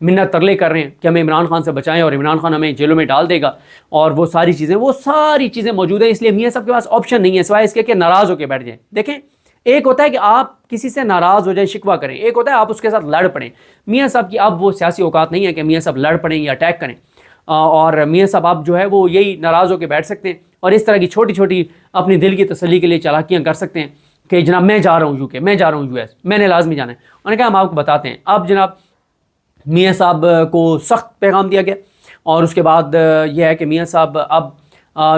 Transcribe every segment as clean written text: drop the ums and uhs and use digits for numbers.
منت ترلے کر رہے ہیں کہ ہمیں عمران خان سے بچائیں اور عمران خان ہمیں جیلوں میں ڈال دے گا اور وہ ساری چیزیں موجود ہیں. اس لیے میاں صاحب کے پاس آپشن نہیں ہے سوائے اس کے کہ ناراض ہو کے بیٹھ جائیں. دیکھیں ایک ہوتا ہے کہ آپ کسی سے ناراض ہو جائیں شکوہ کریں, ایک ہوتا ہے آپ اس کے ساتھ لڑ پڑیں. میاں صاحب کی اب وہ سیاسی اوقات نہیں ہے کہ میاں صاحب لڑ پڑیں یا اٹیک کریں, اور میاں صاحب آپ جو ہے وہ یہی ناراض ہو کے بیٹھ سکتے ہیں اور اس طرح کی چھوٹی چھوٹی اپنی دل کی تسلی کے لیے چالاکیاں کر سکتے ہیں کہ جناب میں جا رہا ہوں UK, میں جا رہا ہوں US, میں نے لازمی جانا ہے. انہوں نے کہا ہم آپ کو بتاتے ہیں. اب جناب میاں صاحب کو سخت پیغام دیا گیا اور اس کے بعد یہ ہے کہ میاں صاحب اب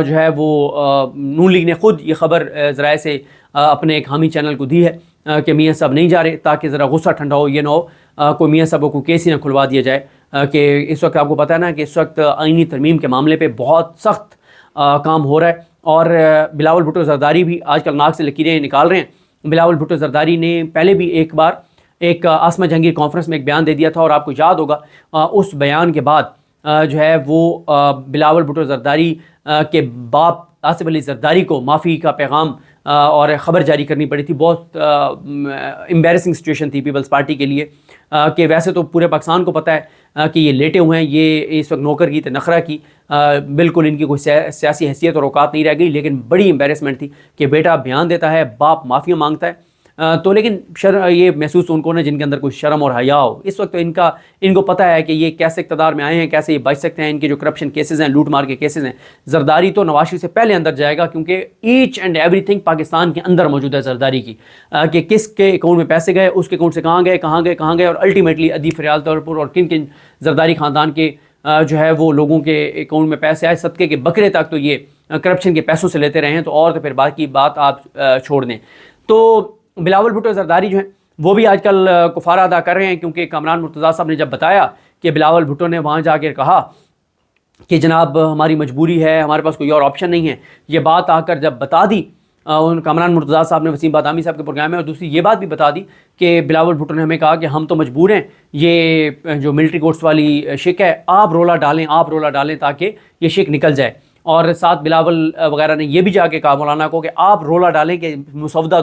جو ہے وہ نون لیگ نے خود یہ خبر ذرائع سے اپنے ایک حامی چینل کو دی ہے کہ میاں صاحب نہیں جا رہے تاکہ ذرا غصہ ٹھنڈا ہو, یہ نہ ہو کوئی میاں صاحب کو کیس ہی نہ کھلوا دیا جائے. کہ اس وقت آپ کو پتہ ہے نا کہ اس وقت آئینی ترمیم کے معاملے پہ بہت سخت کام ہو رہا ہے, اور بلاول بھٹو زرداری بھی آج کل ناک سے لکیریں نکال رہے ہیں. بلاول بھٹو زرداری نے پہلے بھی ایک بار ایک عاصمہ جہانگیر کانفرنس میں ایک بیان دے دیا تھا, اور آپ کو یاد ہوگا اس بیان کے بعد جو ہے وہ بلاول بھٹو زرداری کے باپ آصف علی زرداری کو معافی کا پیغام اور خبر جاری کرنی پڑی تھی. بہت امبیرسنگ سچویشن تھی پیپلز پارٹی کے لیے کہ ویسے تو پورے پاکستان کو پتہ ہے کہ یہ لیٹے ہوئے ہیں, یہ اس وقت نوکر کی نخرہ کی بالکل ان کی کوئی سیاسی حیثیت اور اوقات نہیں رہ گئی, لیکن بڑی امبیرسمنٹ تھی کہ بیٹا بیان دیتا ہے, باپ معافیاں مانگتا ہے. تو لیکن یہ محسوس ان کو نا جن کے اندر کوئی شرم اور حیا ہو. اس وقت ان کو پتہ ہے کہ یہ کیسے اقتدار میں آئے ہیں, کیسے یہ بچ سکتے ہیں. ان کے جو کرپشن کیسز ہیں, لوٹ مار کے کیسز ہیں, زرداری تو نواز شریف سے پہلے اندر جائے گا کیونکہ each and everything Pakistan کے اندر موجود ہے زرداری کی, کہ کس کے اکاؤنٹ میں پیسے گئے, اس کے اکاؤنٹ سے کہاں گئے اور الٹیمیٹلی ادی فریال طور پر اور کن زرداری خاندان کے جو ہے وہ لوگوں کے اکاؤنٹ میں پیسے آئے, صدقے کے بکرے تک تو یہ کرپشن کے پیسوں سے لیتے رہے ہیں. تو پھر باقی بات آپ چھوڑ دیں. تو بلاول بھٹو زرداری جو ہیں وہ بھی آج کل کفارہ ادا کر رہے ہیں, کیونکہ کامران مرتضیٰ صاحب نے جب بتایا کہ بلاول بھٹو نے وہاں جا کے کہا کہ جناب ہماری مجبوری ہے, ہمارے پاس کوئی اور آپشن نہیں ہے, یہ بات آ کر جب بتا دی کامران مرتضیٰ صاحب نے وسیم بادامی صاحب کے پروگرام میں, اور دوسری یہ بات بھی بتا دی کہ بلاول بھٹو نے ہمیں کہا کہ ہم تو مجبور ہیں, یہ جو ملٹری کورٹس والی شک ہے آپ رولا ڈالیں تاکہ یہ شک نکل جائے. اور ساتھ بلاول وغیرہ نے یہ بھی جا کے کہا مولانا کو کہ آپ رولا ڈالیں کہ مسودہ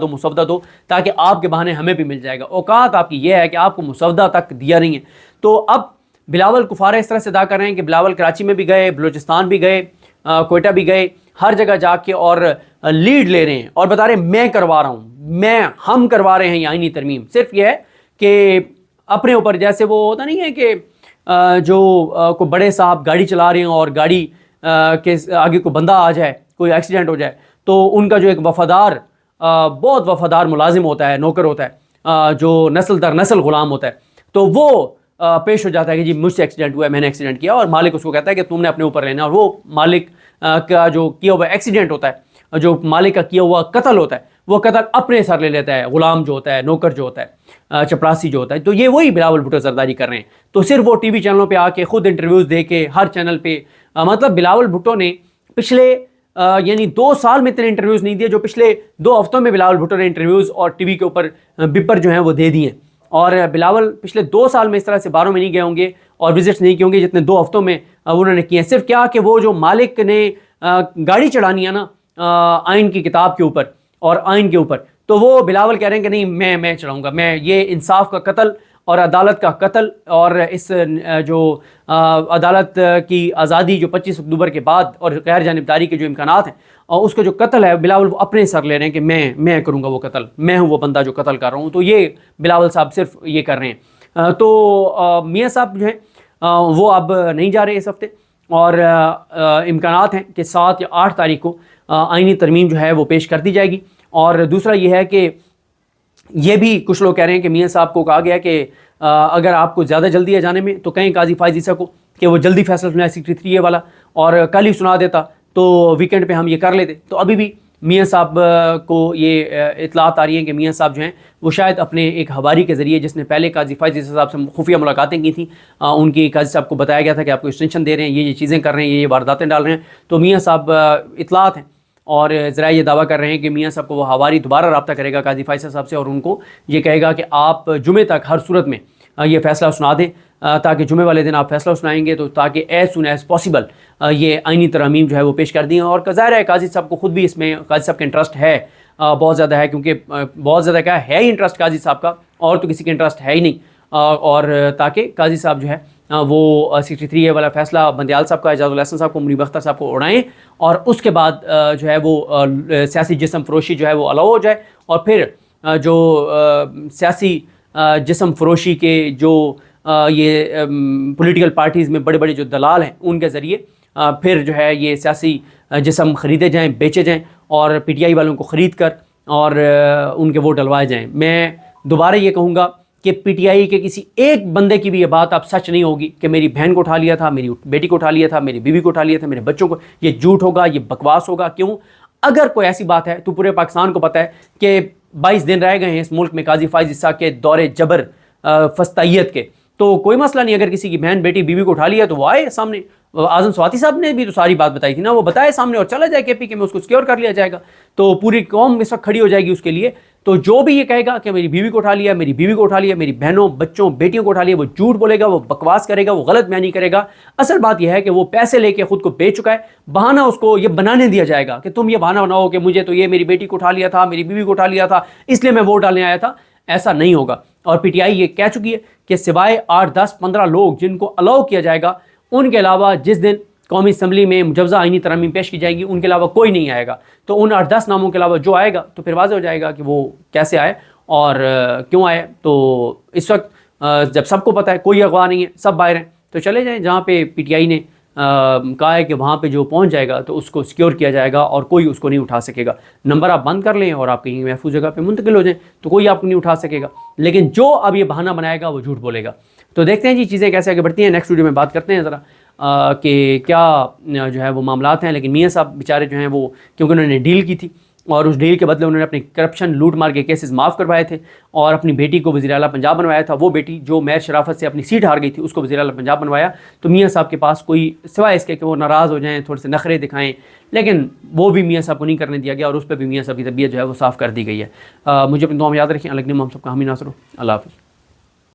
دو تاکہ آپ کے بہانے ہمیں بھی مل جائے گا. اوقات آپ کی یہ ہے کہ آپ کو مسودہ تک دیا نہیں ہے. تو اب بلاول کفارہ اس طرح سے ادا کر رہے ہیں کہ بلاول کراچی میں بھی گئے, بلوچستان بھی گئے, کوئٹہ بھی گئے, ہر جگہ جا کے اور لیڈ لے رہے ہیں اور بتا رہے ہیں میں کروا رہا ہوں, ہم کروا رہے ہیں یہ آئینی ترمیم. صرف یہ ہے کہ اپنے اوپر جیسے وہ ہوتا نہیں ہے کہ جو کوئی بڑے صاحب گاڑی چلا رہے ہیں اور گاڑی کہ آگے کوئی بندہ آ جائے, کوئی ایکسیڈنٹ ہو جائے, تو ان کا جو ایک بہت وفادار ملازم ہوتا ہے, نوکر ہوتا ہے, جو نسل در نسل غلام ہوتا ہے, تو وہ پیش ہو جاتا ہے کہ جی مجھ سے ایکسیڈنٹ ہوا ہے, میں نے ایکسیڈنٹ کیا, اور مالک اس کو کہتا ہے کہ تم نے اپنے اوپر لینا. اور وہ مالک کا جو کیا ہوا ایکسیڈنٹ ہوتا ہے, جو مالک کا کیا ہوا قتل ہوتا ہے, وہ قتل اپنے سر لے لیتا ہے غلام جو ہوتا ہے, نوکر جو ہوتا ہے, چپراسی جو ہوتا ہے. تو یہ وہی بلاول بھٹو زرداری کر رہے ہیں. تو صرف وہ ٹی وی چینلوں پہ آ کے خود انٹرویوز دے کے ہر چینل پہ, مطلب بلاول بھٹو نے پچھلے یعنی 2 سال میں اتنے انٹرویوز نہیں دیے جو پچھلے 2 ہفتوں میں بلاول بھٹو نے انٹرویوز اور ٹی وی کے اوپر بپر جو ہیں وہ دے دیے. اور بلاول پچھلے 2 سال میں اس طرح سے باروں میں نہیں گئے ہوں گے اور وزٹس نہیں کیے ہوں گے جتنے 2 ہفتوں میں انہوں نے کیے ہیں. صرف کیا کہ وہ جو مالک نے گاڑی چڑھانی ہے نا آئین کی کتاب کے اوپر اور آئین کے اوپر, تو وہ بلاول کہہ رہے ہیں کہ نہیں میں چڑھاؤں گا, میں یہ انصاف کا قتل اور عدالت کا قتل اور اس جو عدالت کی آزادی جو 25 اکتوبر کے بعد اور غیر جانبداری کے جو امکانات ہیں اور اس کا جو قتل ہے بلاول وہ اپنے سر لے رہے ہیں کہ میں کروں گا وہ قتل, میں ہوں وہ بندہ جو قتل کر رہا ہوں. تو یہ بلاول صاحب صرف یہ کر رہے ہیں. تو میاں صاحب جو ہیں وہ اب نہیں جا رہے اس ہفتے, اور امکانات ہیں کہ 7 یا 8 تاریخ کو آئینی ترمیم جو ہے وہ پیش کر دی جائے گی. اور دوسرا یہ ہے کہ یہ بھی کچھ لوگ کہہ رہے ہیں کہ میاں صاحب کو کہا گیا کہ اگر آپ کو زیادہ جلدی ہے جانے میں تو کہیں قاضی فائز عیسیٰ کو کہ وہ جلدی فیصلہ سنائے 63A والا, اور کل ہی سنا دیتا تو ویکنڈ پہ ہم یہ کر لیتے. تو ابھی بھی میاں صاحب کو یہ اطلاعات آ رہی ہیں کہ میاں صاحب جو ہیں وہ شاید اپنے ایک حواری کے ذریعے, جس نے پہلے قاضی فائز عیسیٰ صاحب سے خفیہ ملاقاتیں کی تھیں, ان کی قاضی صاحب کو بتایا گیا تھا کہ آپ کو ایکسٹینشن دے رہے ہیں, یہ چیزیں کر رہے ہیں, یہ وارداتیں ڈال رہے ہیں. تو میاں صاحب اطلاعات ہیں اور ذرائع یہ دعویٰ کر رہے ہیں کہ میاں صاحب کو وہ حواری دوبارہ رابطہ کرے گا قاضی فائز صاحب سے, اور ان کو یہ کہے گا کہ آپ جمعے تک ہر صورت میں یہ فیصلہ سنا دیں, تاکہ جمعے والے دن آپ فیصلہ سنائیں گے تو تاکہ ایز سون ایز پاسبل یہ آئینی ترامیم جو ہے وہ پیش کر دیں. اور ظاہر ہے قاضی صاحب کو خود بھی اس میں قاضی صاحب کا انٹرسٹ ہے, بہت زیادہ ہے, کیونکہ بہت زیادہ کیا ہے ہی انٹرسٹ قاضی صاحب کا, اور تو کسی کا انٹرسٹ ہے ہی نہیں. اور تاکہ قاضی صاحب جو ہے وہ 63A والا فیصلہ بندیال صاحب کا، اعجاز الحسن صاحب کو، منیب اختر صاحب کو اڑائیں، اور اس کے بعد جو ہے وہ سیاسی جسم فروشی جو ہے وہ الاؤ ہو جائے، اور پھر جو سیاسی جسم فروشی کے جو یہ پولیٹیکل پارٹیز میں بڑے بڑے جو دلال ہیں ان کے ذریعے پھر جو ہے یہ سیاسی جسم خریدے جائیں، بیچے جائیں، اور PTI والوں کو خرید کر اور ان کے ووٹ ڈلوائے جائیں۔ میں دوبارہ یہ کہوں گا کہ PTI کے کسی ایک بندے کی بھی یہ بات اب سچ نہیں ہوگی کہ میری بہن کو اٹھا لیا تھا، میری بیٹی کو اٹھا لیا تھا، میری بیوی کو اٹھا لیا تھا، میرے بچوں کو، یہ جھوٹ ہوگا، یہ بکواس ہوگا۔ کیوں؟ اگر کوئی ایسی بات ہے تو پورے پاکستان کو پتہ ہے کہ 22 دن رہ گئے ہیں اس ملک میں قاضی فائز عیسیٰ کے دور جبر فسطائیت کے، تو کوئی مسئلہ نہیں۔ اگر کسی کی بہن بیٹی بیوی کو اٹھا لیا تو وہ آئے سامنے، اعظم سواتی صاحب نے بھی تو ساری بات بتائی تھی نا، وہ بتائے سامنے اور چلا جائے KP کے میں، اس کو سیکیور کر لیا جائے گا، تو پوری قوم اس وقت کھڑی ہو جائے گی اس کے لیے۔ تو جو بھی یہ کہے گا کہ میری بیوی کو اٹھا لیا، میری بیوی کو اٹھا لیا، میری بہنوں بچوں بیٹیوں کو اٹھا لیا، وہ جھوٹ بولے گا، وہ بکواس کرے گا، وہ غلط بیانی کرے گا۔ اصل بات یہ ہے کہ وہ پیسے لے کے خود کو بیچ چکا ہے۔ بہانہ اس کو یہ بنانے دیا جائے گا کہ تم یہ بہانہ بناؤ کہ مجھے تو یہ میری بیٹی کو اٹھا لیا تھا، میری بیوی کو اٹھا لیا تھا، اس لیے میں ووٹ ڈالنے آیا تھا۔ ایسا نہیں ہوگا، اور PTI یہ کہہ چکی ہے کہ سوائے 8 10 15 لوگ جن کو الاؤ کیا جائے گا، ان کے علاوہ جس دن قومی اسمبلی میں مجوزہ آئینی ترامیم پیش کی جائے گی ان کے علاوہ کوئی نہیں آئے گا۔ تو ان 8 10 ناموں کے علاوہ جو آئے گا تو پھر واضح ہو جائے گا کہ وہ کیسے آئے اور کیوں آئے۔ تو اس وقت جب سب کو پتہ ہے، کوئی اغوا نہیں ہے، سب باہر ہیں، تو چلے جائیں جہاں پہ PTI نے کہا ہے کہ وہاں پہ جو پہنچ جائے گا تو اس کو سیکیور کیا جائے گا اور کوئی اس کو نہیں اٹھا سکے گا۔ نمبر آپ بند کر لیں اور آپ کہیں محفوظ جگہ پہ منتقل ہو جائیں تو کوئی آپ کو نہیں اٹھا سکے گا، لیکن جو اب یہ بہانہ بنائے گا وہ جھوٹ بولے گا۔ تو دیکھتے ہیں جی چیزیں کیسے آگے بڑھتی ہیں، نیکسٹ ویڈیو میں بات کرتے ہیں ذرا کہ کیا جو ہے وہ معاملات ہیں۔ لیکن میاں صاحب بیچارے جو ہیں وہ کیونکہ انہوں نے ڈیل کی تھی اور اس ڈیل کے بدلے انہوں نے اپنی کرپشن لوٹ مار کے کیسز معاف کروائے تھے اور اپنی بیٹی کو وزیر اعلیٰ پنجاب بنوایا تھا۔ وہ بیٹی جو مہر شرافت سے اپنی سیٹ ہار گئی تھی اس کو وزیر اعلیٰ پنجاب بنوایا۔ تو میاں صاحب کے پاس کوئی سوائے اس کے کہ وہ ناراض ہو جائیں، تھوڑے سے نخرے دکھائیں، لیکن وہ بھی میاں صاحب کو نہیں کرنے دیا گیا اور اس پہ بھی میاں صاحب کی طبیعت جو ہے وہ صاف کر دی گئی ہے۔ مجھے اپنی دعا میں یاد رکھیں۔ اللہ ہم سب کا حامی ناصر ہو۔ اللہ حافظ۔